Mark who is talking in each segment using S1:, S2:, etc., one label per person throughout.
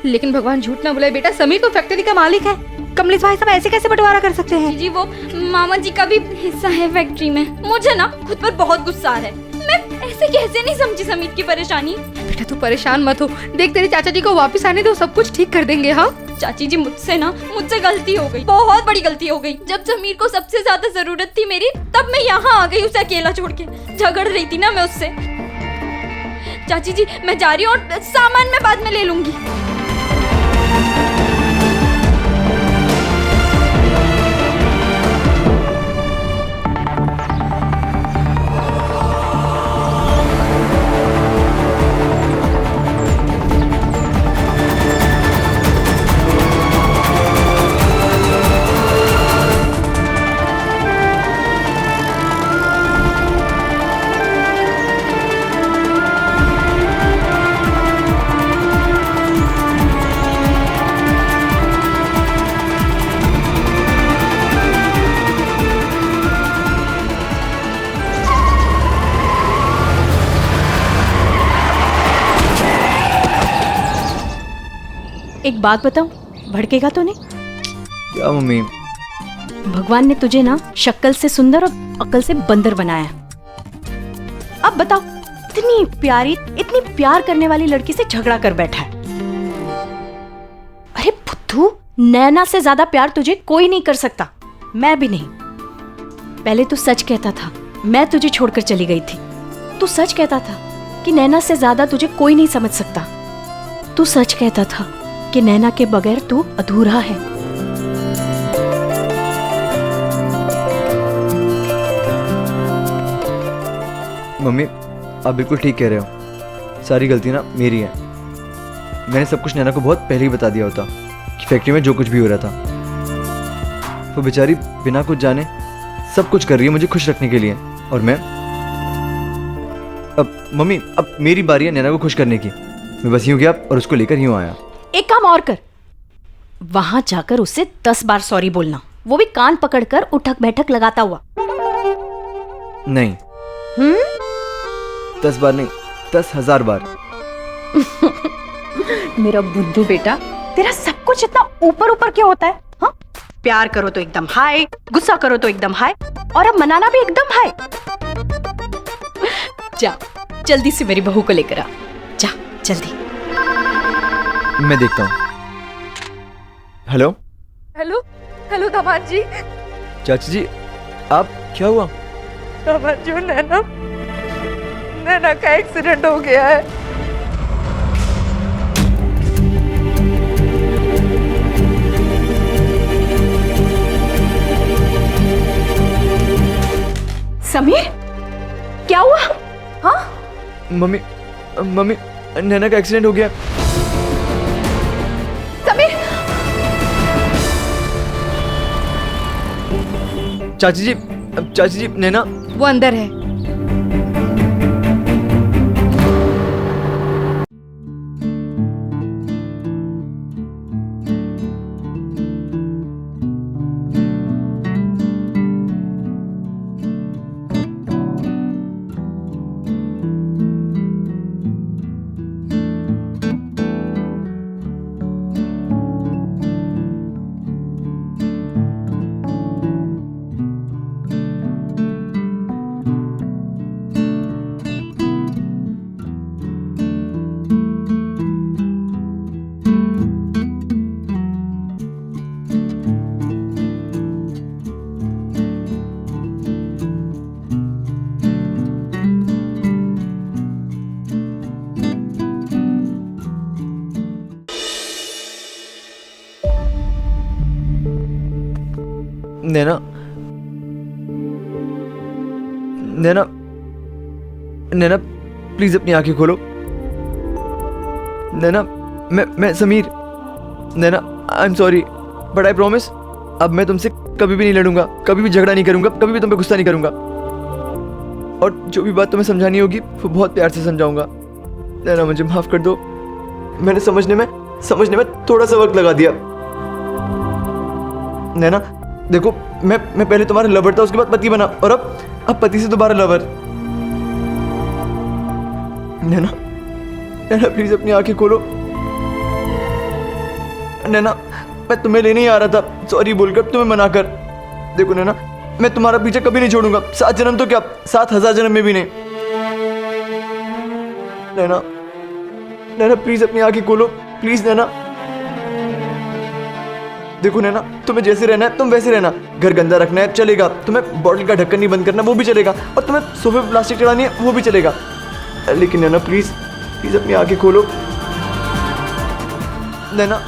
S1: लेकिन भगवान झूठ ना बोले बेटा, समीर तो फैक्ट्री का मालिक है। कमलेश भाई साहब ऐसे कैसे बंटवारा कर सकते हैं?
S2: जी वो मामा जी का भी हिस्सा है फैक्ट्री में। मुझे ना खुद पर बहुत गुस्सा है। मैं ऐसे कैसे नहीं समझी समीर की परेशानी।
S1: बेटा तू परेशान मत हो, देख तेरे चाचा जी को वापस आने दो, सब कुछ ठीक कर देंगे। हाँ
S2: चाची जी मुझसे गलती हो गई, बहुत बड़ी गलती हो गई। जब समीर को सबसे ज्यादा जरूरत थी मेरी, तब मैं यहाँ आ गई उसे अकेला छोड़ के। झगड़ रही थी ना मैं उससे। चाची जी मैं जा रही हूँ और सामान मैं बाद में ले लूंगी।
S3: एक बात बताऊं, भड़केगा तो नहीं?
S4: क्या मम्मी?
S3: भगवान ने तुझे ना शक्ल से सुंदर और अकल से बंदर बनाया। अब बताओ, इतनी प्यारी, इतनी प्यार करने वाली लड़की से झगड़ा कर बैठा है। अरे बुद्धू, नैना से ज्यादा प्यार तुझे कोई नहीं कर सकता, मैं भी नहीं। पहले तू सच कहता था, मैं तुझे छोड़कर चली गई थी। तू सच कहता था कि नैना से ज्यादा तुझे कोई नहीं समझ सकता। तू सच कहता था कि नैना के बगैर तू अधूरा है।
S4: मम्मी आप बिल्कुल ठीक कह रहे हो, सारी गलती ना मेरी है। मैंने सब कुछ नैना को बहुत पहले ही बता दिया होता कि फैक्ट्री में जो कुछ भी हो रहा था। वो बेचारी बिना कुछ जाने सब कुछ कर रही है मुझे खुश रखने के लिए, और मैं अब मम्मी अब मेरी बारी है नैना को खुश करने की। मैं बस यूं गया और उसको लेकर यूं आया।
S3: एक काम और कर, वहां जाकर उससे 10 बार सॉरी बोलना, वो भी कान पकड़कर उठक बैठक लगाता हुआ।
S4: नहीं 10 बार नहीं, 10,000 बार।
S3: मेरा बुद्धू बेटा, तेरा सब कुछ इतना ऊपर ऊपर क्यों होता है? हाँ, प्यार करो तो एकदम हाय, गुस्सा करो तो एकदम हाय, और अब मनाना भी एकदम हाय। जा जल्दी से मेरी बहू को लेकर आ, जा जल्दी।
S4: मैं देखता हूँ। हेलो
S1: हेलो हेलो दामाद जी।
S4: चाची जी आप, क्या हुआ?
S1: दामाद जी नैना का एक्सीडेंट हो गया है।
S3: समीर क्या हुआ? हाँ
S4: मम्मी मम्मी नैना का एक्सीडेंट हो गया।
S3: समीर,
S4: चाची जी नैना
S1: वो अंदर है।
S4: नैना नैना नैना प्लीज अपनी आंखें खोलो। नैना मैं Sameer. Naina I am sorry but I promise अब मैं तुमसे कभी भी नहीं लड़ूंगा, कभी भी झगड़ा नहीं करूंगा, कभी भी तुम पे गुस्सा नहीं करूंगा, और जो भी बात तुम्हें समझानी होगी वो बहुत प्यार से समझाऊंगा। नैना मुझे माफ कर दो, मैंने समझने में थोड़ा सा वक्त लगा दिया। नैना देखो मैं पहले तुम्हारा लवर था, उसके बाद पति बना, और अब पति से दोबारा लवर। नैना प्लीज अपनी आंखें खोलो। नैना, मैं तुम्हें लेने ही आ रहा था, सॉरी बोलकर तुम्हें मना कर। देखो नैना, मैं तुम्हारा पीछे कभी नहीं छोड़ूंगा, 7 जन्म तो क्या 7,000 जन्म में भी नहीं। नैना, नैना प्लीज अपनी आंखें खोलो, प्लीज नैना। देखो नैना, तुम्हें जैसे रहना है तुम वैसे रहना, घर गंदा रखना है चलेगा, तुम्हें बॉटल का ढक्कन नहीं बंद करना वो भी चलेगा, और तुम्हें सोफे पे प्लास्टिक चढ़ानी है वो भी चलेगा, लेकिन नैना प्लीज प्लीज अपनी आंखें खोलो। नैना,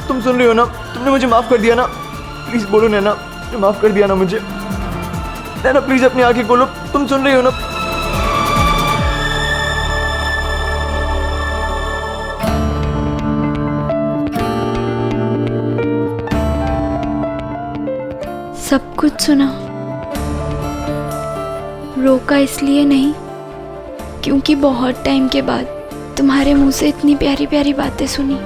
S4: तुम सुन रही हो ना, तुमने मुझे माफ कर दिया ना, प्लीज बोलो नैना, माफ कर दिया ना मुझे। नैना प्लीज अपनी आंखें खोलो, तुम सुन रही हो ना।
S2: सब कुछ सुना, रोका इसलिए नहीं क्योंकि बहुत टाइम के बाद तुम्हारे मुंह से इतनी प्यारी प्यारी बातें सुनी।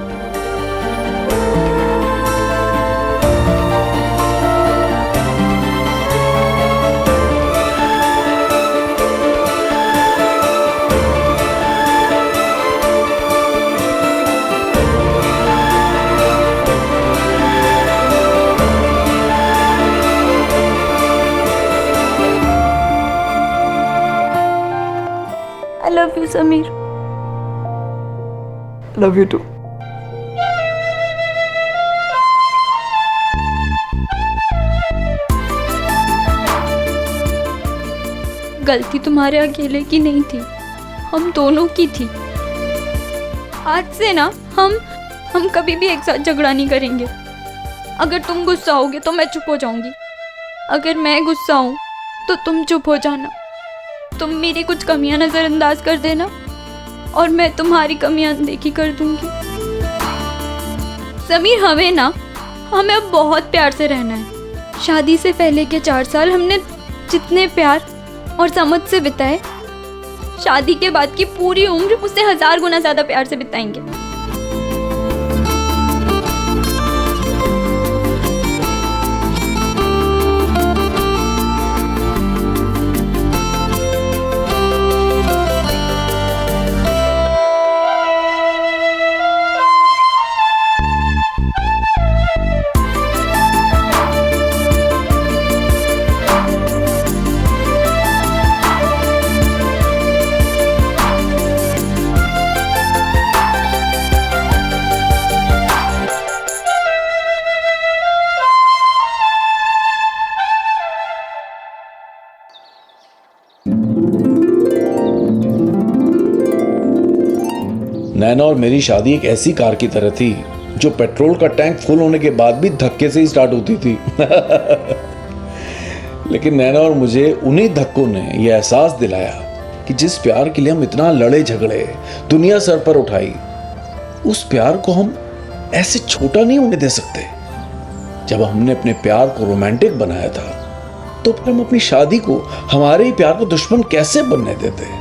S2: I love you, Sameer.
S4: Love you too.
S2: गलती तुम्हारे अकेले की नहीं थी, हम दोनों की थी। आज से ना हम कभी भी एक साथ झगड़ा नहीं करेंगे। अगर तुम गुस्सा होगे तो मैं चुप हो जाऊंगी, अगर मैं गुस्सा हूं तो तुम चुप हो जाना। तुम मेरी कुछ कमियां नजरअंदाज कर देना और मैं तुम्हारी कमियां अनदेखी कर दूंगी। समीर, हमें अब बहुत प्यार से रहना है। शादी से पहले के 4 साल हमने जितने प्यार और समझ से बिताए, शादी के बाद की पूरी उम्र उससे 1000 गुना ज्यादा प्यार से बिताएंगे।
S5: नैना और मेरी शादी एक ऐसी कार की तरह थी जो पेट्रोल का टैंक फुल होने के बाद भी धक्के से ही स्टार्ट होती थी। लेकिन नैना और मुझे उन्हीं धक्कों ने यह एहसास दिलाया कि जिस प्यार के लिए हम इतना लड़े झगड़े, दुनिया सर पर उठाई, उस प्यार को हम ऐसे छोटा नहीं होने दे सकते। जब हमने अपने प्यार को रोमांटिक बनाया था तो फिर हम अपनी शादी को हमारे ही प्यार का दुश्मन कैसे बनने देते।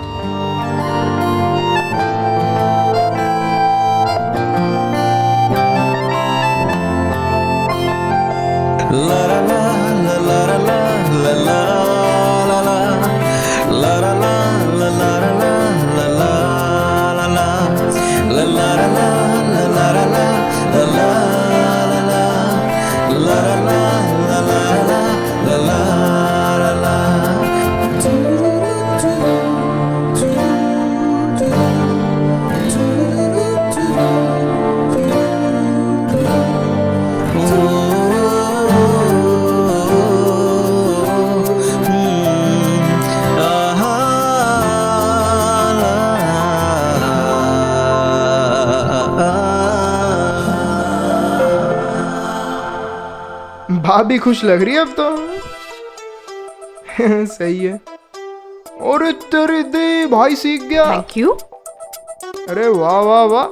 S6: भाभी खुश लग रही है अब तो। सही है। और तेरे दे भाई सीख गया।
S3: Thank you.
S6: अरे वाह वाह वाह।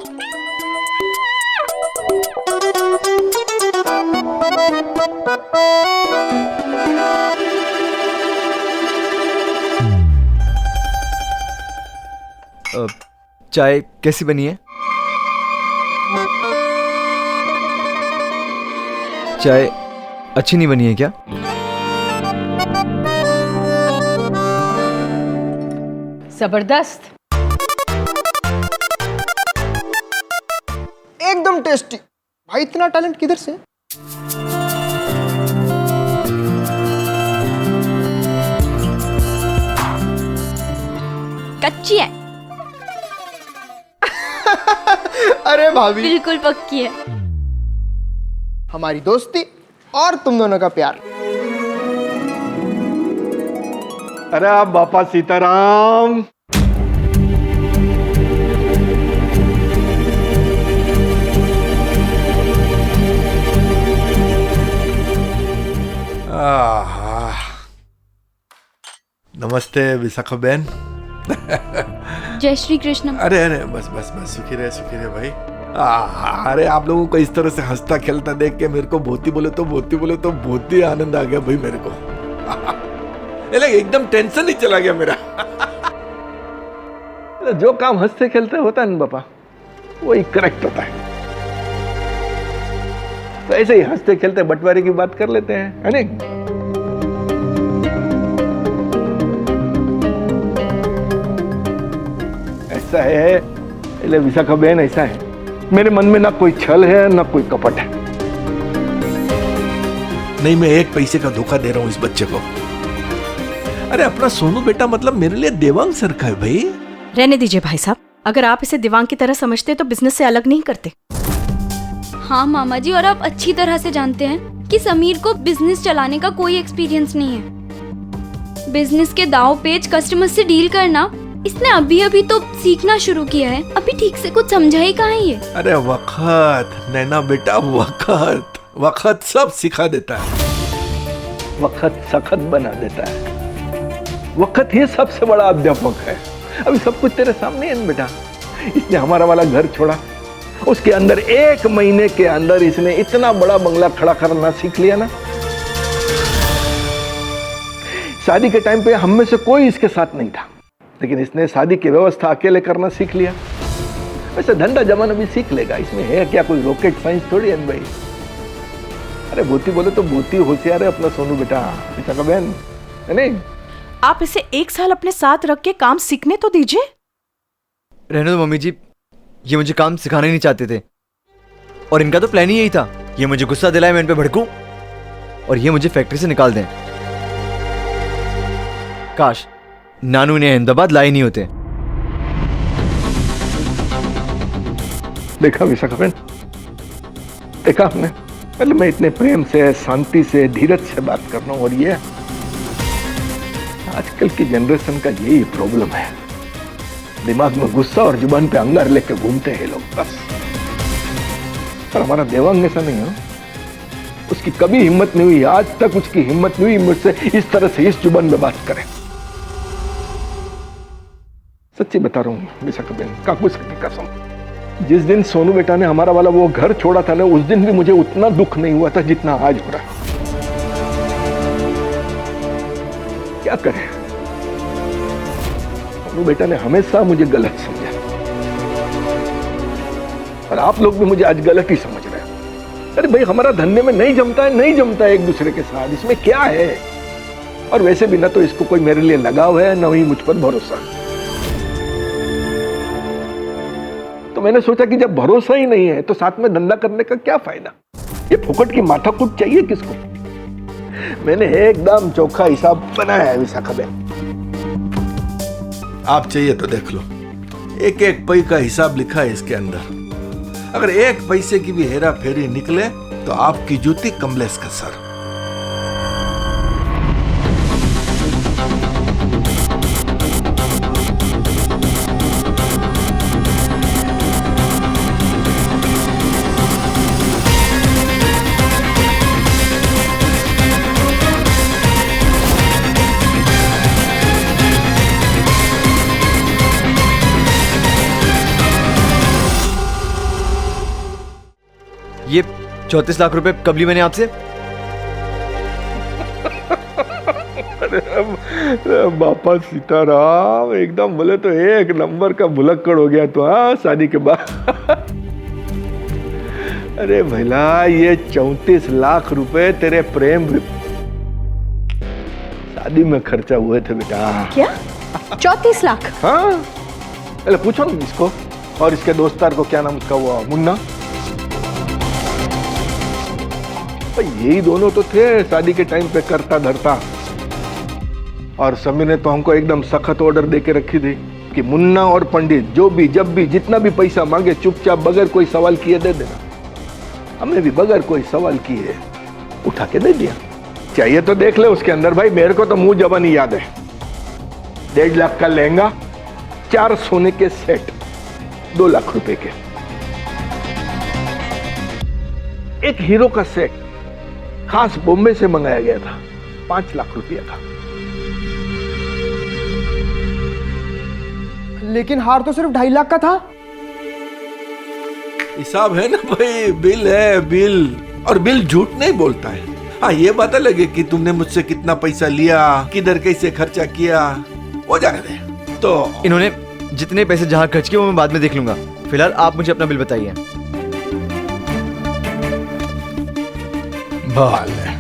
S4: चाय कैसी बनी है? चाय अच्छी नहीं बनी है क्या?
S3: जबरदस्त।
S6: एकदम टेस्टी। भाई इतना टैलेंट किधर से?
S2: कच्ची है,
S6: अरे भाभी,
S2: बिल्कुल पक्की है।
S6: हमारी दोस्ती और तुम दोनों का प्यार।
S7: अरे आप बापा सीताराम। आहा। नमस्ते विशाखा बहन।
S2: जय श्री कृष्ण।
S7: अरे अरे बस बस बस, सुखी रहे भाई। अरे आप लोगों को इस तरह से हंसता खेलता देख के मेरे को बहुत ही आनंद आ गया भाई मेरे को। एकदम टेंशन ही चला गया मेरा। जो काम हंसते खेलते होता है ना बापा, वही करेक्ट होता है। तो ऐसे ही हंसते खेलते बंटवारे की बात कर लेते हैं, है नहीं? ऐसा है विशाखा बहन, ऐसा है मेरे मन में ना कोई छल है ना कोई कपट है। नहीं, मैं एक पैसे का धोखा दे रहा हूं इस बच्चे को। अरे अपना सोनू बेटा मतलब मेरे लिए देवांग सर का है भाई।
S3: रहने दीजिए भाई साहब, अगर आप इसे दिवांग की तरह समझते तो बिजनेस से अलग नहीं करते।
S2: हाँ मामा जी, और आप अच्छी तरह से जानते हैं कि समीर को बिजनेस चलाने का कोई एक्सपीरियंस नहीं है। बिजनेस के दाव पेच, कस्टमर से डील करना इसने अभी तो सीखना शुरू किया है। अभी ठीक से कुछ समझा ही कहाँ ये।
S7: अरे वक्त नैना बेटा, वक्त सब सिखा देता है, वक्त सखत बना देता है। वक्त ही सबसे बड़ा अध्यापक है। अभी सब कुछ तेरे सामने है ना बेटा। इसने हमारा वाला घर छोड़ा, उसके अंदर 1 महीने के अंदर इसने इतना बड़ा बंगला खड़ा करना सीख लिया ना। शादी के टाइम पे हम में से कोई इसके साथ नहीं था, लेकिन इसने शादी की व्यवस्था अकेले करना सीख लिया। वैसे धंधा जमाना भी सीख लेगा, इसमें है क्या कोई रॉकेट साइंस थोड़ी है भाई। अरे भूती बोले तो भूती होशियार है अपना सोनू बेटा, विशाखा बहन, है नहीं?
S3: आप इसे 1 साल अपने साथ रख के काम सीखने तो दीजिए।
S4: रहने दो मम्मी जी, ये मुझे काम सिखाना ही नहीं चाहते थे और इनका तो प्लान ही यही था। ये मुझे गुस्सा दिलाए, मैं इन पे भड़कूं और ये मुझे फैक्ट्री से निकाल दें। काश नानू ने अहमदाबाद लाए नहीं होते।
S7: देखा विशाखा बहन, देखा आपने, मतलब मैं इतने प्रेम से, शांति से, धीरज से बात कर रहा हूं और ये आजकल की जनरेशन का यही प्रॉब्लम है। दिमाग में गुस्सा और जुबान पे अंगार लेके घूमते हैं लोग बस। पर हमारा देवांग ऐसा नहीं है। उसकी कभी हिम्मत नहीं हुई, आज तक उसकी हिम्मत नहीं हुई मुझसे इस तरह से इस जुबान में बात करे। सच्ची बता रहा हूं विशाखा बहन, काकुस की कसम, जिस दिन सोनू बेटा ने हमारा वाला वो घर छोड़ा था ना, उस दिन भी मुझे उतना दुख नहीं हुआ था जितना आज हो रहा है। क्या करें, सोनू बेटा ने हमेशा मुझे गलत समझा और आप लोग भी मुझे आज गलत ही समझ रहे हैं। अरे भाई, हमारा धंधे में नहीं जमता है एक दूसरे के साथ, इसमें क्या है? और वैसे भी ना तो इसको कोई मेरे लिए लगाव है, ना ही मुझ पर भरोसा। तो मैंने सोचा कि जब भरोसा ही नहीं है तो साथ में धंधा करने का क्या फायदा? ये फुकट की माथाकूट चाहिए किसको? मैंने एकदम चोखा हिसाब बनाया है विशाखा बहन। आप चाहिए तो देख लो, एक एक पै का हिसाब लिखा है इसके अंदर। अगर 1 पैसे की भी हेरा फेरी निकले तो आपकी जूती कमलेश का सर।
S4: ये 34 लाख रुपए कब ली मैंने आपसे?
S7: अरे बापा सीताराम, एकदम बोले तो 1 नंबर का भुलक्कड़ हो गया तो। हाँ, शादी के बाद। अरे भैला, ये 34 लाख रुपए तेरे प्रेम शादी में खर्चा हुए थे बेटा।
S3: क्या 34 लाख?
S7: हाँ, पहले पूछो ना इसको और इसके दोस्तार को, क्या नाम उसका, वो मुन्ना। भाई यही दोनों तो थे शादी के टाइम पे करता धरता। और समीर ने तो हमको एकदम सख्त ऑर्डर दे के रखी थी कि मुन्ना और पंडित जो भी जब भी जितना भी पैसा मांगे चुपचाप बगैर कोई सवाल किए दे देना। हमने भी बगैर कोई सवाल किए उठा के दे दिया। चाहिए तो देख ले उसके अंदर भाई, मेरे को तो मुंह जबानी याद है। 1.5 लाख का लहंगा, 4 सोने के सेट, 2 लाख रुपए के, एक हीरो का सेट खास बॉम्बे से मंगाया गया था, 5 लाख रुपया था।
S6: लेकिन हार तो सिर्फ 2.5 लाख का था।
S7: हिसाब है ना भाई, बिल है बिल, और बिल झूठ नहीं बोलता है। हाँ ये बात अलग है कि तुमने मुझसे कितना पैसा लिया, किधर कैसे खर्चा किया, वो जाने दे। तो
S4: इन्होंने जितने पैसे जहाँ खर्च किए वो मैं बाद में देख लूंगा। फिलहाल आप मुझे अपना बिल बताइए।
S7: बवाल है।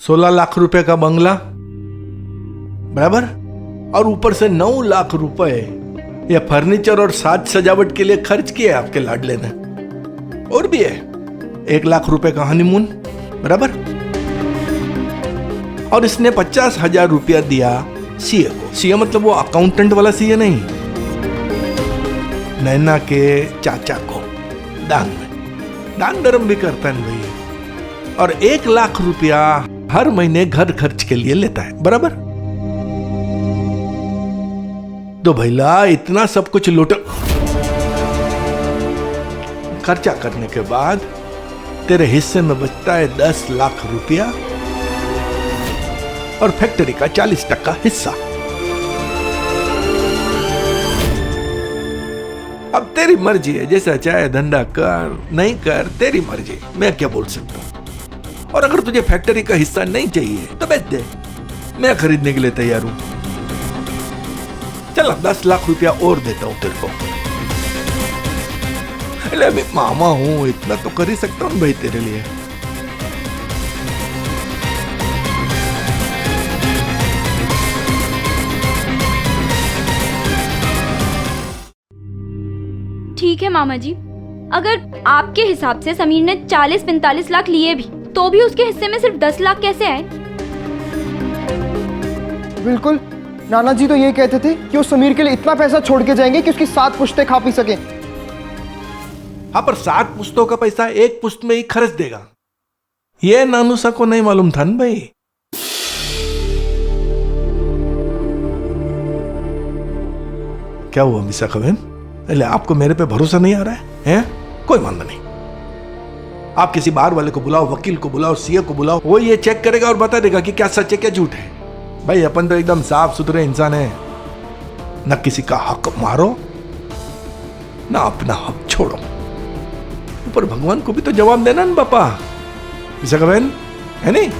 S7: 16 लाख रुपए का बंगला बराबर, और ऊपर से 9 लाख रुपए ये फर्नीचर और साज सजावट के लिए खर्च किया आपके लाडले ने। और भी है 1 लाख रुपए का हनीमून बराबर, और इसने 50,000 रुपया दिया सीए को। सीए मतलब वो अकाउंटेंट वाला सीए नहीं, नैना के चाचा को दान में। दान धर्म भी करता है भाई। और 1 लाख रुपया हर महीने घर खर्च के लिए लेता है बराबर। तो भैला इतना सब कुछ लूट खर्चा करने के बाद तेरे हिस्से में बचता है 10 लाख रुपया और फैक्ट्री का 40% हिस्सा। अब तेरी मर्जी है, जैसा चाहे धंधा कर नहीं कर, तेरी मर्जी, मैं क्या बोल सकता हूं। और अगर तुझे फैक्ट्री का हिस्सा नहीं चाहिए तो बेच दे, मैं खरीदने के लिए तैयार हूं। चल 10 लाख रुपया और देता हूं तेरे को। अरे मैं मामा हूं, इतना तो कर ही सकता हूं भाई तेरे लिए।
S2: ठीक है मामा जी, अगर आपके हिसाब से समीर ने 40-45 लाख लिए भी तो भी उसके हिस्से में सिर्फ 10 लाख कैसे आए?
S6: बिल्कुल, नाना जी तो ये कहते थे कि वो समीर के लिए इतना पैसा छोड़ के जाएंगे कि उसकी 7 पुश्तें खा पी सके।
S7: हाँ पर 7 पुश्तों का पैसा एक पुश्त में ही खर्च देगा, ये नानूसा को नहीं मालूम था ना भाई। क्या हुआ विशाखा बहन? अरे आपको मेरे पे भरोसा नहीं आ रहा है? कोई मामला नहीं, आप किसी बाहर वाले को बुलाओ, वकील को बुलाओ, सीए को बुलाओ, वो ये चेक करेगा और बता देगा कि क्या सच है क्या झूठ है। भाई अपन तो एकदम साफ सुथरे इंसान है, न किसी का हक मारो ना अपना हक छोड़ो। ऊपर भगवान को भी तो जवाब देना ना पापा, विशाखा बहन, है नहीं?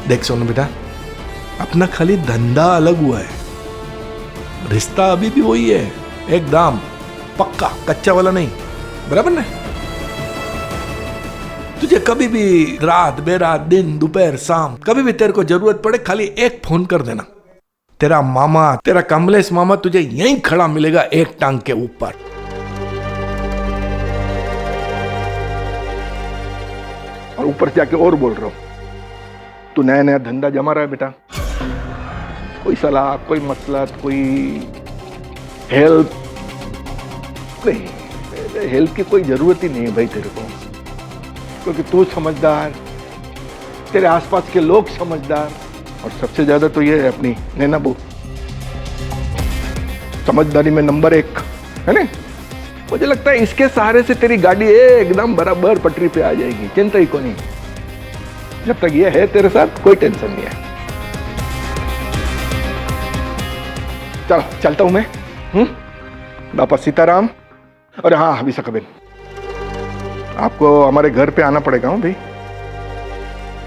S7: देख सोनू बेटा, अपना खाली धंधा अलग हुआ है, रिश्ता अभी भी वही है, एकदम पक्का, कच्चा वाला नहीं, बराबर ना? तुझे कभी भी रात बेरात, दिन दोपहर शाम, कभी भी तेरे को जरूरत पड़े, खाली एक फोन कर देना, तेरा मामा, तेरा कमलेश मामा तुझे यहीं खड़ा मिलेगा एक टांग के ऊपर। और ऊपर जाके और बोल रहा हूं, तू नया नया धंधा जमा रहा है बेटा, कोई सलाह, कोई मसलत, कोई हेल्प नहीं, हेल्प की कोई जरूरत ही नहीं है भाई तेरे को, क्योंकि तू समझदार, तेरे आसपास के लोग समझदार, और सबसे ज्यादा तो ये है अपनी नैना बहू, समझदारी में नंबर 1 है ना। मुझे लगता है इसके सहारे से तेरी गाड़ी एकदम बराबर पटरी पे आ जाएगी, चिंता ही को नहीं। जब तक ये है तेरे साथ कोई टेंशन नहीं है। चलो चलता हूं मैं, बापा सीताराम। और हाँ विशाखा बहन, आपको हमारे घर पे आना पड़ेगा भाई।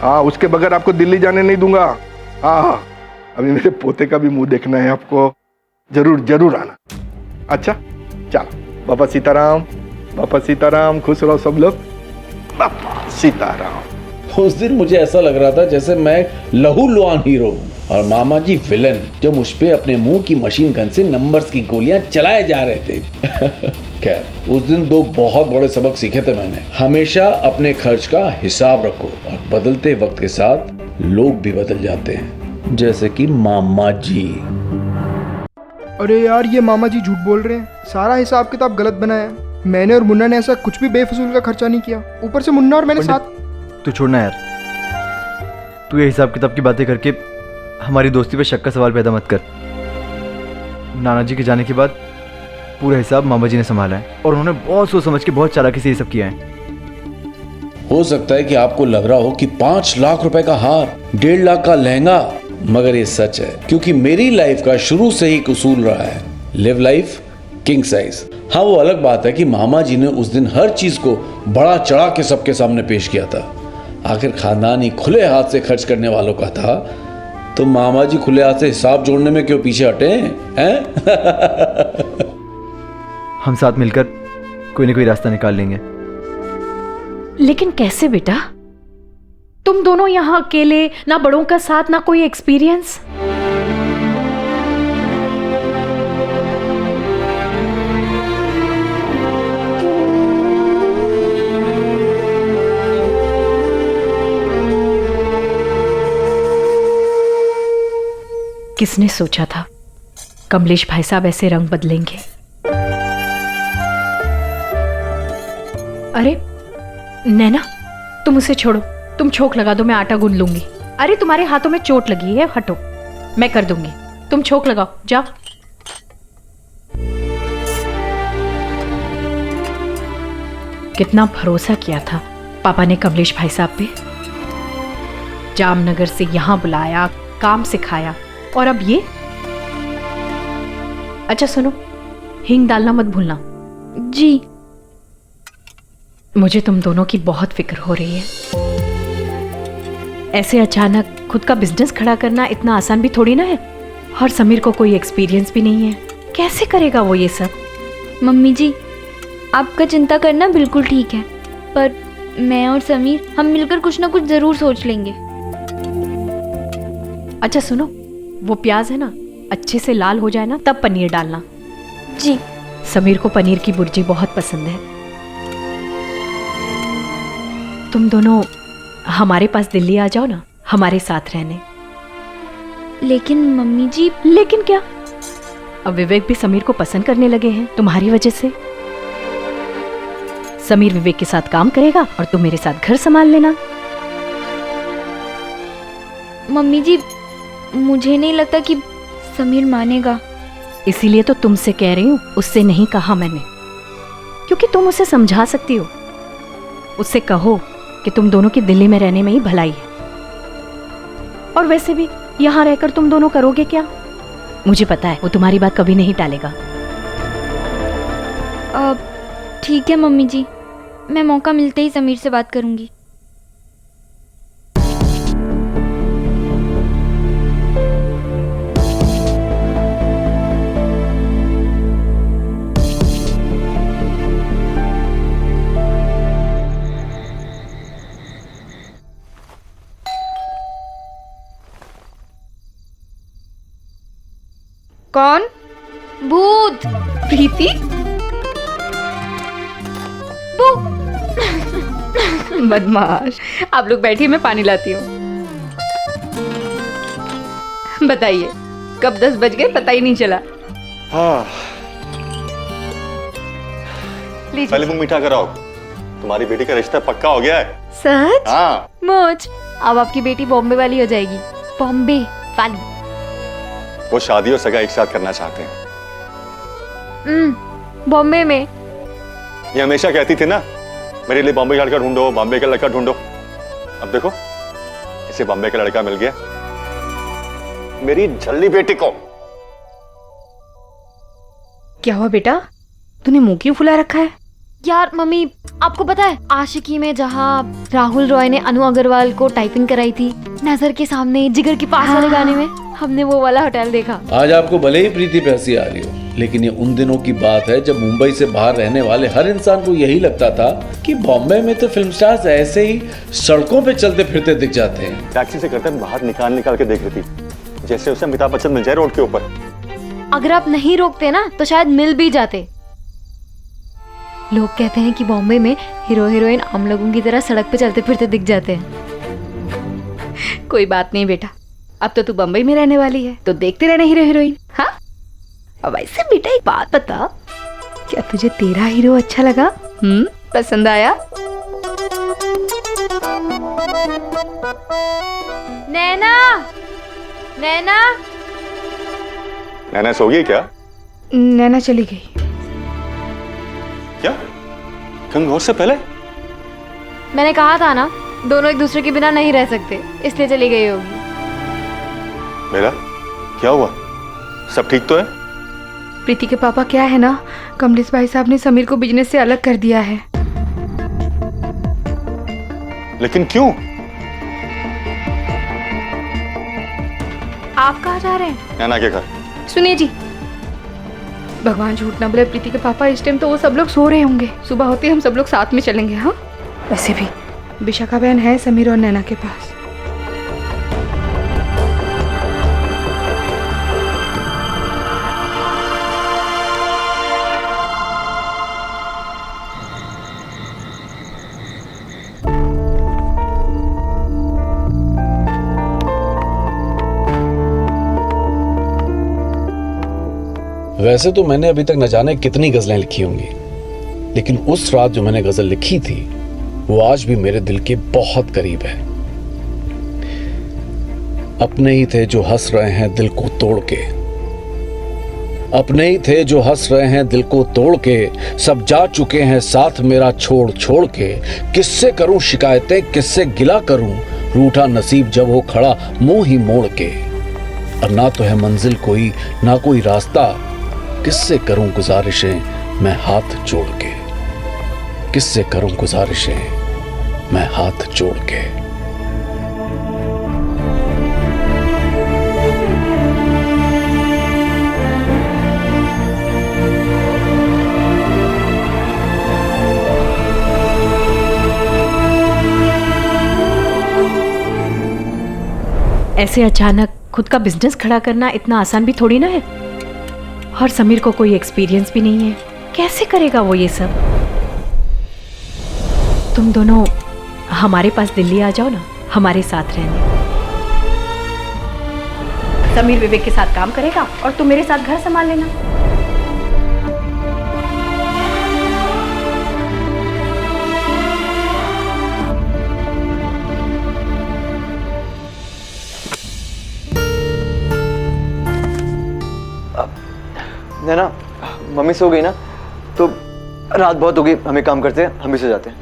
S7: हाँ, उसके बगैर आपको दिल्ली जाने नहीं दूंगा। हाँ, अभी मेरे पोते का भी मुंह देखना है आपको, जरूर जरूर आना। अच्छा चलो, बापा सीताराम, बापा सीताराम, खुश रहो सब लोग, बापा सीताराम।
S5: उस दिन मुझे ऐसा लग रहा था जैसे मैं लहू लुहान हीरो हूं और मामा जी विलन, जो मुझ पे अपने मुंह की मशीन गन से नंबर्स की गोलियां चलाए जा रहे थे। खैर उस दिन दो बहुत बड़े सबक सीखे थे मैंने। हमेशा अपने खर्च का हिसाब रखो और बदलते वक्त के साथ लोग भी बदल जाते हैं, जैसे कि मामा जी।
S6: अरे यार, ये मामा जी झूठ बोल रहे हैं। सारा हिसाब किताब गलत बनाया है। मैंने और मुन्ना ने ऐसा कुछ भी बेफजूल का खर्चा नहीं किया। ऊपर से मुन्ना और मैंने साथ।
S4: तू छोड़ना यार, तू ये हिसाब किताब की बातें करके हमारी दोस्ती पे शक का सवाल पैदा मत कर। नाना जी के जाने के बाद पूरा हिसाब मामा जी ने संभाला है और उन्होंने बहुत सोच समझ के बहुत चालाकी से ये सब किया है।
S5: हो सकता है कि आपको लग रहा हो कि 5 लाख रुपए का हार, 1.5 लाख का लहंगा, मगर ये सच है क्योंकि मेरी लाइफ का शुरू से ही एक उसूल रहा है, लिव लाइफ किंग साइज। हाँ, वो अलग बात है कि मामा जी ने उस दिन हर चीज को बड़ा चढ़ा के सबके सामने पेश किया था। आखिर खानदान ही खुले हाथ से खर्च करने वालों का था, तो मामा जी खुले हाथ से हिसाब जोड़ने में क्यों पीछे हटे हैं?
S4: हम साथ मिलकर कोई ना कोई रास्ता निकाल लेंगे।
S3: लेकिन कैसे बेटा? तुम दोनों यहाँ अकेले, ना बड़ों का साथ, ना कोई एक्सपीरियंस। किसने सोचा था कमलेश भाई साहब ऐसे रंग बदलेंगे? अरे नैना, तुम उसे छोड़ो, तुम छोक लगा दो, मैं आटा गूंद लूंगी। अरे तुम्हारे हाथों में चोट लगी है, हटो, मैं कर दूंगी। तुम छोक लगाओ, जाओ। कितना भरोसा किया था पापा ने कमलेश भाई साहब पे। जामनगर से यहां बुलाया, काम सिखाया, और अब ये। अच्छा सुनो, हींग डालना मत भूलना।
S2: जी।
S3: मुझे तुम दोनों की बहुत फिक्र हो रही है। ऐसे अचानक खुद का बिजनेस खड़ा करना इतना आसान भी थोड़ी ना है, और समीर को कोई एक्सपीरियंस भी नहीं है। कैसे करेगा वो ये सब?
S2: मम्मी जी, आपका चिंता करना बिल्कुल ठीक है, पर मैं और समीर हम मिलकर कुछ ना कुछ जरूर सोच लेंगे।
S3: अच्छा सुनो, वो प्याज है ना, अच्छे से लाल हो जाए ना तब पनीर डालना।
S2: जी।
S3: समीर को पनीर की भुर्जी बहुत पसंद है। तुम दोनों हमारे पास दिल्ली आ जाओ ना, हमारे साथ रहने।
S2: लेकिन मम्मी जी।
S3: लेकिन क्या? अब विवेक भी समीर को पसंद करने लगे हैं तुम्हारी वजह से। समीर विवेक के साथ काम करेगा और तुम मेरे साथ घर संभाल लेना।
S2: मम्मी जी, मुझे नहीं लगता कि समीर मानेगा।
S3: इसीलिए तो तुमसे कह रही हूँ, उससे नहीं कहा मैंने, क्योंकि तुम उसे समझा सकती हो। उससे कहो कि तुम दोनों की दिल्ली में रहने में ही भलाई है, और वैसे भी यहाँ रहकर तुम दोनों करोगे क्या? मुझे पता है वो तुम्हारी बात कभी नहीं टालेगा।
S2: ठीक है मम्मी जी, मैं मौका मिलते ही समीर से बात करूंगी।
S1: कौन?
S2: भूत।
S1: प्रीति? बदमाश। आप लोग बैठिए, मैं पानी लाती हूँ। बताइए, कब 10 बज गए पता ही नहीं चला।
S8: हाँ,
S1: लीजिए।
S8: पहले मुंह मीठा कराओ। तुम्हारी बेटी का रिश्ता पक्का हो गया है।
S1: सच?
S8: हाँ।
S2: मौज। अब आपकी बेटी बॉम्बे वाली हो जाएगी। बॉम्बे वाली।
S8: वो शादी और सगा एक साथ करना चाहते हैं।
S2: बॉम्बे में।
S8: ये हमेशा कहती थी ना, मेरे लिए बॉम्बे का लड़का ढूंढो, बॉम्बे का लड़का ढूंढो। अब देखो, इसे बॉम्बे का लड़का मिल गया, मेरी झल्ली बेटी को।
S1: क्या हुआ बेटा, तूने मुंह क्यों फुला रखा है?
S2: यार मम्मी, आपको पता है आशिकी में जहाँ राहुल रॉय ने अनु अग्रवाल को टाइपिंग कराई थी, नजर के सामने जिगर के पास वाले गाने में, हमने वो वाला होटल देखा।
S5: आज आपको भले ही प्रीति पे हंसी आ रही हो, लेकिन ये उन दिनों की बात है जब मुंबई से बाहर रहने वाले हर इंसान को यही लगता था कि बॉम्बे में तो फिल्म स्टार्स ऐसे ही सड़कों पे चलते फिरते दिख जाते हैं।
S8: टैक्सी से करते बाहर निकाल के देख रही थी, जैसे उसे अमिताभ बच्चन मिल जाए रोड के ऊपर।
S2: अगर आप नहीं रोकते ना तो शायद मिल भी जाते।
S1: लोग कहते हैं कि बॉम्बे में हीरो हीरोइन आम लोगों की तरह सड़क पे चलते फिरते दिख जाते हैं। कोई बात नहीं बेटा, अब तो तू बम्बई में रहने वाली है तो देखते रहना हीरो हीरोइन। हाँ, अब वैसे बेटा एक बात बता, क्या तुझे तेरा हीरो अच्छा लगा? पसंद आया? नैना, नैना,
S8: नैना सो गई क्या?
S1: नैना चली गई।
S8: क्या गंगौर से पहले?
S1: मैंने कहा था ना, दोनों एक दूसरे के बिना नहीं रह सकते, इसलिए चली गई होगी।
S8: मेरा क्या हुआ? सब ठीक तो है?
S1: प्रीति के पापा क्या है ना, कमलेश भाई साहब ने समीर को बिजनेस से अलग कर दिया है।
S8: लेकिन क्यों?
S1: आप कहाँ जा रहे हैं?
S8: नैना के घर।
S1: सुनिए जी, भगवान झूठ ना बोले, प्रीति के पापा इस टाइम तो वो सब लोग सो रहे होंगे, सुबह होते हम सब लोग साथ में चलेंगे। हाँ, वैसे भी विशाखा बहन है समीर और नैना के पास।
S5: वैसे तो मैंने अभी तक न जाने कितनी गजलें लिखी होंगी, लेकिन उस रात जो मैंने गजल लिखी थी वो आज भी मेरे दिल के बहुत करीब है। अपने ही थे जो हंस रहे हैं दिल को तोड़ के, अपने ही थे जो हंस रहे हैं दिल को तोड़ के, सब जा चुके हैं साथ मेरा छोड़ छोड़ के। किससे करूं शिकायतें, किससे गिला करूं, रूठा नसीब जब हो खड़ा मुंह ही मोड़ के। और ना तो है मंजिल कोई ना कोई रास्ता, किससे करूं गुजारिशें मैं हाथ जोड़ के, किससे करूं गुजारिशें मैं हाथ जोड़ के।
S3: ऐसे अचानक खुद का बिजनेस खड़ा करना इतना आसान भी थोड़ी ना है, और समीर को कोई एक्सपीरियंस भी नहीं है, कैसे करेगा वो ये सब। तुम दोनों हमारे पास दिल्ली आ जाओ ना, हमारे साथ रहने। समीर विवेक के साथ काम करेगा और तुम मेरे साथ घर संभाल लेना।
S4: नैना, मम्मी सो गई ना, तो रात बहुत हो गई, हमें काम करते हैं, हम भी सो जाते हैं।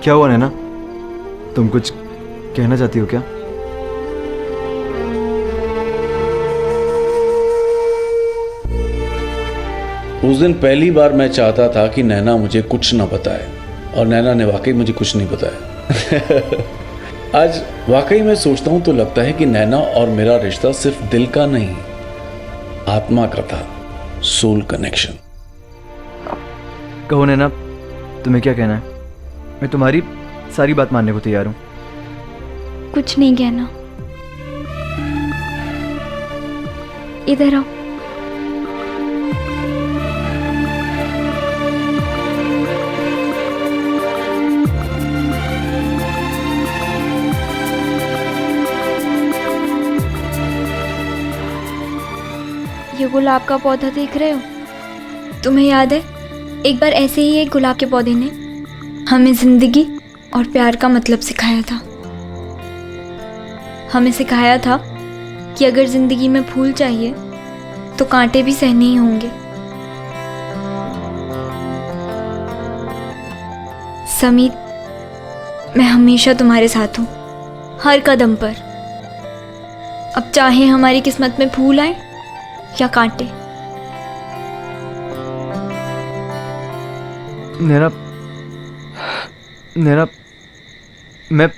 S4: क्या हुआ नैना, तुम कुछ कहना चाहती हो क्या?
S5: उस दिन पहली बार मैं चाहता था कि नैना मुझे कुछ ना बताए, और नैना ने वाकई मुझे कुछ नहीं बताया। आज वाकई में सोचता हूं तो लगता है कि नैना और मेरा रिश्ता सिर्फ दिल का नहीं, आत्मा का था, सोल कनेक्शन।
S4: कहो नैना, तुम्हें क्या कहना है? मैं तुम्हारी सारी बात मानने को तैयार हूं।
S2: कुछ नहीं कहना, इधर आओ। ये गुलाब का पौधा देख रहे हो? तुम्हें याद है एक बार ऐसे ही एक गुलाब के पौधे ने हमें जिंदगी और प्यार का मतलब सिखाया था। हमें सिखाया था कि अगर जिंदगी में फूल चाहिए तो कांटे भी सहने ही होंगे। समीर, मैं हमेशा तुम्हारे साथ हूँ, हर कदम पर। अब चाहे हमारी किस्मत में फूल आए या कांटे।
S4: नैना, नैना, मैं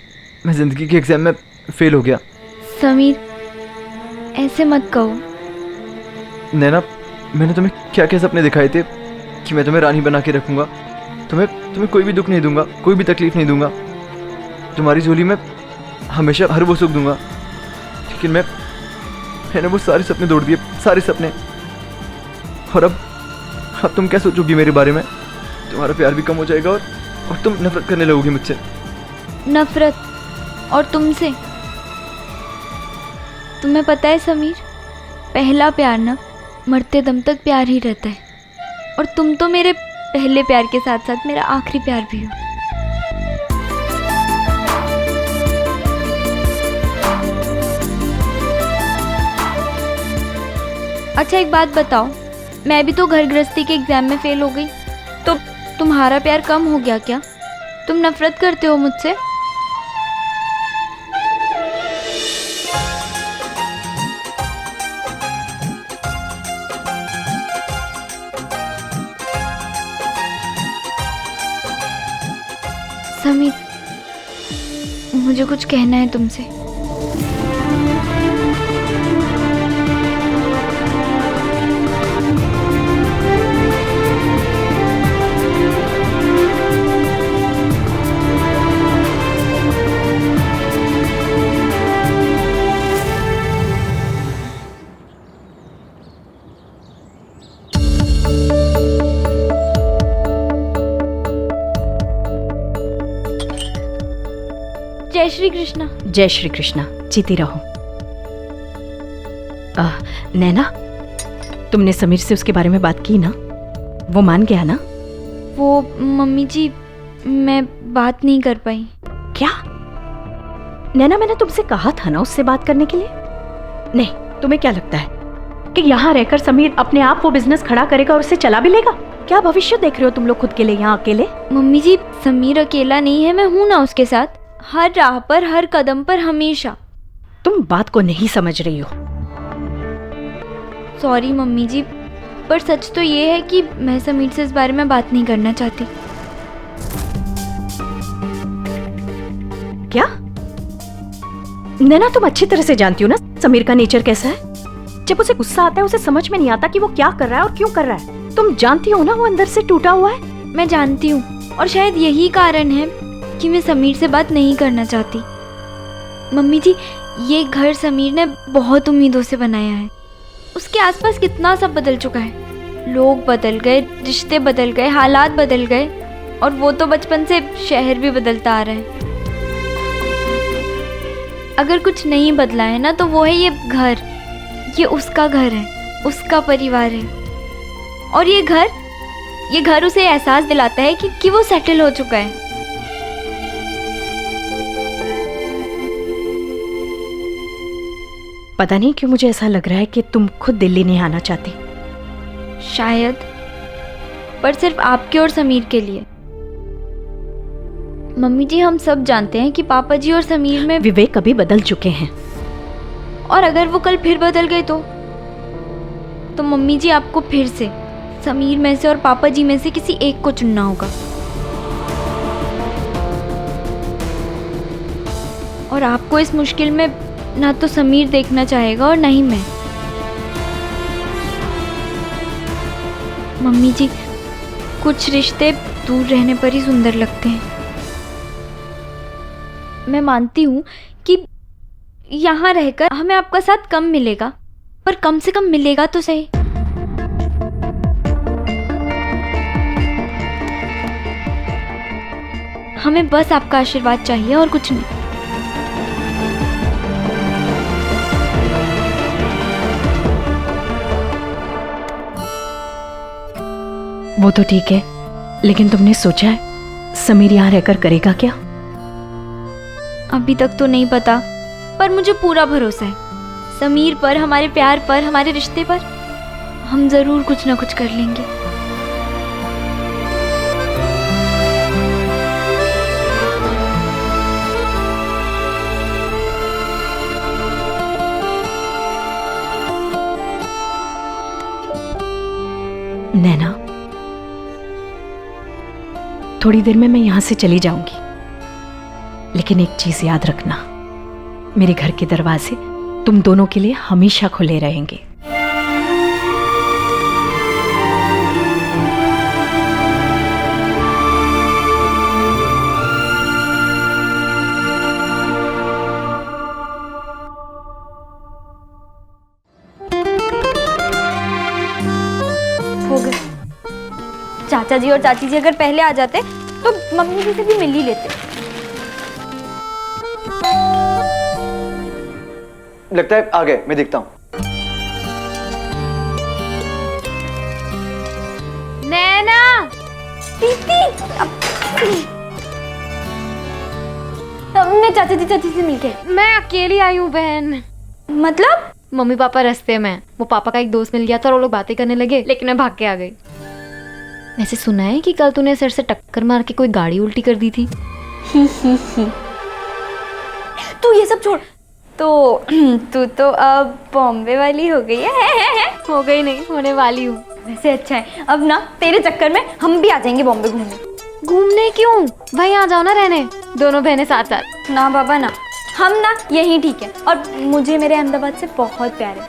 S4: जिंदगी के एग्जाम में फेल हो गया।
S2: समीर, ऐसे मत कहो।
S4: नैना, मैंने तुम्हें क्या क्या सपने दिखाए थे कि मैं तुम्हें रानी बना के रखूंगा, तुम्हें कोई भी दुख नहीं दूंगा, कोई भी तकलीफ नहीं दूंगा, तुम्हारी झोली में हमेशा हर वो सुख दूंगा। लेकिन मैं मैंने वो सारे सपने तोड़ दिए, सारे सपने। और अब तुम क्या सोचोगी मेरे बारे में? तुम्हारा प्यार भी कम हो जाएगा और तुम नफरत करने लगोगी मुझसे।
S2: नफरत? और तुमसे? तुम्हें पता है समीर, पहला प्यार ना मरते दम तक प्यार ही रहता है, और तुम तो मेरे पहले प्यार के साथ साथ मेरा आखिरी प्यार भी हो। अच्छा एक बात बताओ, मैं भी तो घर गृहस्थी के एग्जाम में फेल हो गई, तो तुम्हारा प्यार कम हो गया क्या? तुम नफरत करते हो मुझसे? समीर, मुझे कुछ कहना है तुमसे। जय श्री कृष्णा।
S3: जय श्री कृष्णा, जीती रहो। नैना, तुमने समीर से उसके बारे में बात की ना? वो मान गया ना?
S2: वो मम्मी जी, मैं बात नहीं कर पाई।
S3: क्या? नैना, मैंने तुमसे कहा था ना उससे बात करने के लिए? नहीं, तुम्हें क्या लगता है कि यहाँ रहकर समीर अपने आप वो बिजनेस खड़ा करेगा और उसे चला भी लेगा? क्या भविष्य देख रहे हो तुम लोग खुद के लिए यहाँ अकेले?
S2: मम्मी जी, समीर अकेला नहीं है, मैं हूं ना उसके साथ, हर राह पर, हर कदम पर, हमेशा।
S3: तुम बात को नहीं समझ रही हो।
S2: सॉरी मम्मी जी, पर सच तो ये है कि मैं समीर से इस बारे में बात नहीं करना चाहती।
S3: क्या? नैना, तुम अच्छी तरह से जानती हो ना समीर का नेचर कैसा है। जब उसे गुस्सा आता है उसे समझ में नहीं आता कि वो क्या कर रहा है और क्यों कर रहा है। तुम जानती हो ना वो अंदर से टूटा हुआ है।
S2: मैं जानती हूँ, और शायद यही कारण है कि मैं समीर से बात नहीं करना चाहती। मम्मी जी, ये घर समीर ने बहुत उम्मीदों से बनाया है। उसके आसपास कितना सब बदल चुका है, लोग बदल गए, रिश्ते बदल गए, हालात बदल गए, और वो तो बचपन से शहर भी बदलता आ रहा है। अगर कुछ नहीं बदला है ना, तो वो है ये घर। ये उसका घर है, उसका परिवार है, और ये घर उसे एहसास दिलाता है कि वो सेटल हो चुका है।
S3: पता नहीं क्यों मुझे ऐसा लग रहा है कि तुम खुद दिल्ली नहीं आना चाहती।
S2: शायद, पर सिर्फ आपके और समीर के लिए। मम्मी जी, हम सब जानते हैं कि पापा जी और समीर में
S3: विवेक अभी बदल चुके हैं,
S2: और अगर वो कल फिर बदल गए तो मम्मी जी, आपको फिर से समीर में से और पापा जी में से किसी एक को चुनना होगा। और आपको इस मुश्किल में ना तो समीर देखना चाहेगा और ना ही मैं। मम्मी जी, कुछ रिश्ते दूर रहने पर ही सुंदर लगते हैं। मैं मानती हूँ कि यहाँ रहकर हमें आपका साथ कम मिलेगा, पर कम से कम मिलेगा तो सही। हमें बस आपका आशीर्वाद चाहिए और कुछ नहीं।
S3: वो तो ठीक है, लेकिन तुमने सोचा है समीर यहाँ रहकर करेगा क्या?
S2: अभी तक तो नहीं पता, पर मुझे पूरा भरोसा है समीर पर, हमारे प्यार पर, हमारे रिश्ते पर। हम जरूर कुछ ना कुछ कर लेंगे।
S3: नैना, थोड़ी देर में मैं यहां से चली जाऊंगी, लेकिन एक चीज याद रखना, मेरे घर के दरवाजे तुम दोनों के लिए हमेशा खुले रहेंगे।
S2: हो गए। चाचा जी और चाची जी अगर पहले आ जाते तो मम्मी जी से भी मिल ही लेते।
S4: लगता है आ गए, मैं देखता हूँ।
S1: नैना,
S2: मैं चाचा जी चाची से मिलके।
S1: मैं अकेली आई हूँ बहन।
S2: मतलब?
S1: मम्मी पापा रास्ते में, वो पापा का एक दोस्त मिल गया था और वो लोग बातें करने लगे, लेकिन मैं भाग के आ गई। वैसे सुना है कि कल तूने सर से टक्कर मार के कोई गाड़ी उल्टी कर दी थी।
S2: तू ये सब छोड़। तो तू तो अब बॉम्बे वाली हो गई है।
S1: हो गई नहीं, होने वाली हूँ।
S2: वैसे अच्छा है, अब ना तेरे चक्कर में हम भी आ जाएंगे बॉम्बे घूमने।
S1: घूमने क्यों, वहीं आ जाओ ना रहने, दोनों बहनें साथ साथ।
S2: ना बाबा ना, हम ना यहीं ठीक है। और मुझे मेरे अहमदाबाद से बहुत प्यार है।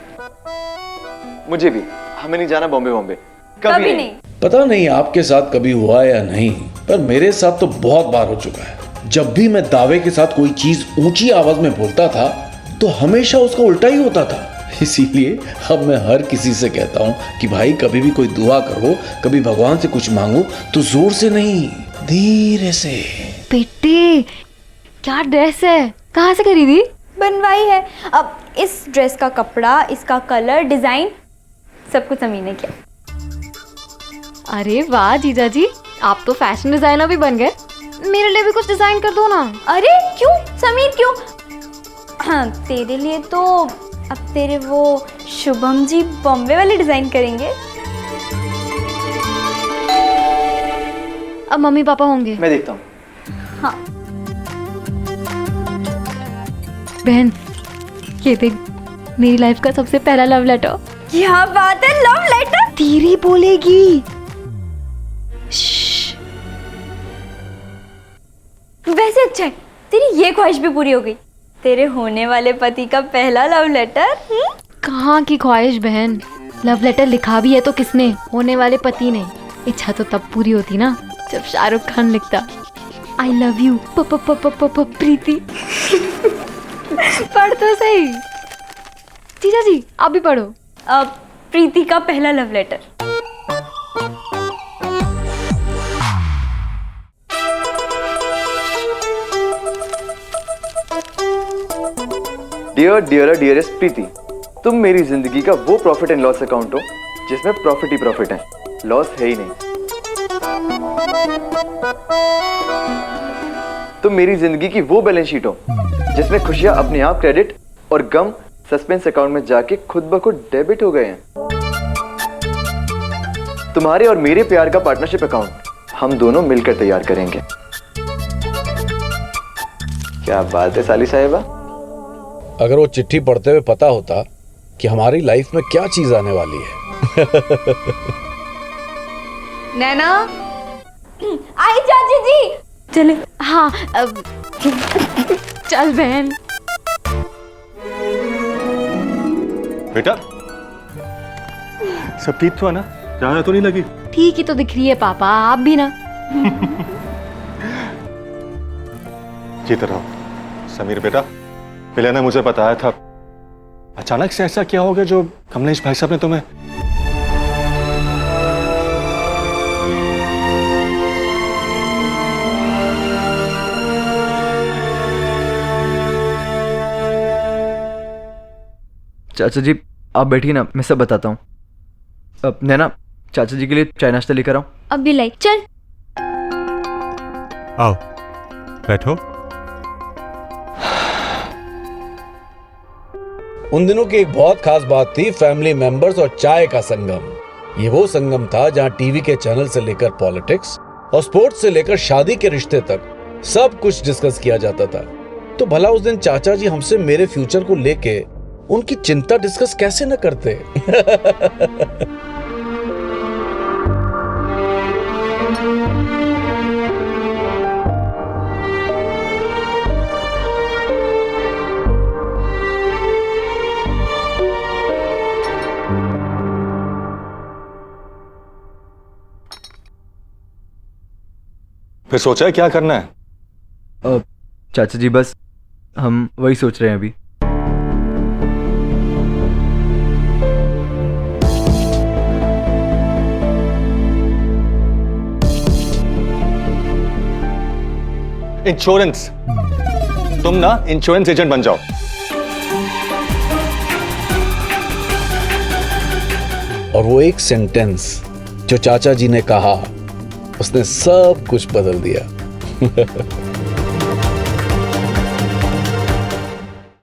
S4: मुझे भी। हमें नहीं जाना बॉम्बे बॉम्बे,
S2: कभी नहीं।
S5: पता नहीं आपके साथ कभी हुआ या नहीं, पर मेरे साथ तो बहुत बार हो चुका है। जब भी मैं दावे के साथ कोई चीज ऊंची आवाज में बोलता था तो हमेशा उसका उल्टा ही होता था। इसीलिए अब मैं हर किसी से कहता हूँ कि भाई कभी भी कोई दुआ करो, कभी भगवान से कुछ मांगो तो जोर से नहीं, धीरे से।
S1: बेटे क्या ड्रेस है, कहाँ से खरीदी?
S2: बनवाई है। अब इस ड्रेस का कपड़ा, इसका कलर, डिजाइन सब कुछ समीर ने किया।
S1: अरे वाह जीजा जी, आप तो फैशन डिजाइनर भी बन गए। मेरे लिए भी कुछ डिजाइन कर दो ना।
S2: अरे क्यों समीर, क्यों? हाँ तेरे लिए तो अब तेरे वो शुभम जी बॉम्बे वाले डिजाइन करेंगे।
S1: अब मम्मी पापा होंगे।
S4: मैं देखता हूँ।
S2: हाँ
S1: बहन, ये देख मेरी लाइफ का सबसे पहला लव लेटर।
S2: क्या बात है, लव लेटर?
S1: तेरी बोलेगी।
S2: वैसे अच्छा है, तेरी ये ख्वाहिश भी पूरी हो गई। तेरे होने वाले पति का पहला लव लेटर।
S1: कहाँ की ख्वाहिश बहन, लव लेटर लिखा भी है तो किसने? होने वाले पति ने। इच्छा तो तब पूरी होती ना जब शाहरुख खान लिखता आई लव यू प्रीति। पढ़ तो सही। जीजा जी आप भी पढ़ो।
S2: अब प्रीति का पहला love letter.
S4: Dear dear dearest Preeti, तुम मेरी जिंदगी का वो प्रॉफिट एंड लॉस अकाउंट हो जिसमें प्रॉफिट ही प्रॉफिट है, लॉस है ही नहीं। तुम मेरी जिंदगी की वो बैलेंस शीट हो जिसमें खुशियां अपने आप क्रेडिट और गम सस्पेंस अकाउंट में जाके खुद ब खुद डेबिट हो गए हैं। तुम्हारे और मेरे प्यार का पार्टनरशिप अकाउंट हम दोनों मिलकर तैयार करेंगे। क्या बात है साली साहिबा।
S5: अगर वो चिट्ठी पढ़ते हुए पता होता कि हमारी लाइफ में क्या चीज आने वाली है।
S1: नैना।
S2: आई चाची जी। चले।
S1: हाँ अब चल बहन।
S8: बेटा सब ठीक तो है ना, ज्यादा तो नहीं लगी?
S1: ठीक ही तो दिख रही है पापा, आप भी ना।
S8: जीते रहो समीर बेटा। पहले ने मुझे बताया था, अचानक से ऐसा क्या हो गया जो कमलेश भाई साहब ने तुम्हें?
S4: चाचा जी आप बैठिए ना, मैं सब बताता हूँ। अब नैना चाचा जी के लिए चाय नाश्ता लेकर आओ।
S2: अब भी लाई, चल।
S9: आओ बैठो।
S5: उन दिनों की एक बहुत खास बात थी, फैमिली मेंबर्स और चाय का संगम। ये वो संगम था जहां टीवी के चैनल से लेकर पॉलिटिक्स और स्पोर्ट्स से लेकर शादी के रिश्ते तक सब कुछ डिस्कस किया जाता था। तो भला उस दिन चाचा जी हमसे मेरे फ्यूचर को लेके उनकी चिंता डिस्कस कैसे न करते।
S8: फिर सोचा है क्या करना है?
S4: चाचा जी बस हम वही सोच रहे हैं अभी।
S8: इंश्योरेंस। तुम ना इंश्योरेंस एजेंट बन जाओ।
S5: और वो एक सेंटेंस जो चाचा जी ने कहा, उसने सब कुछ बदल दिया।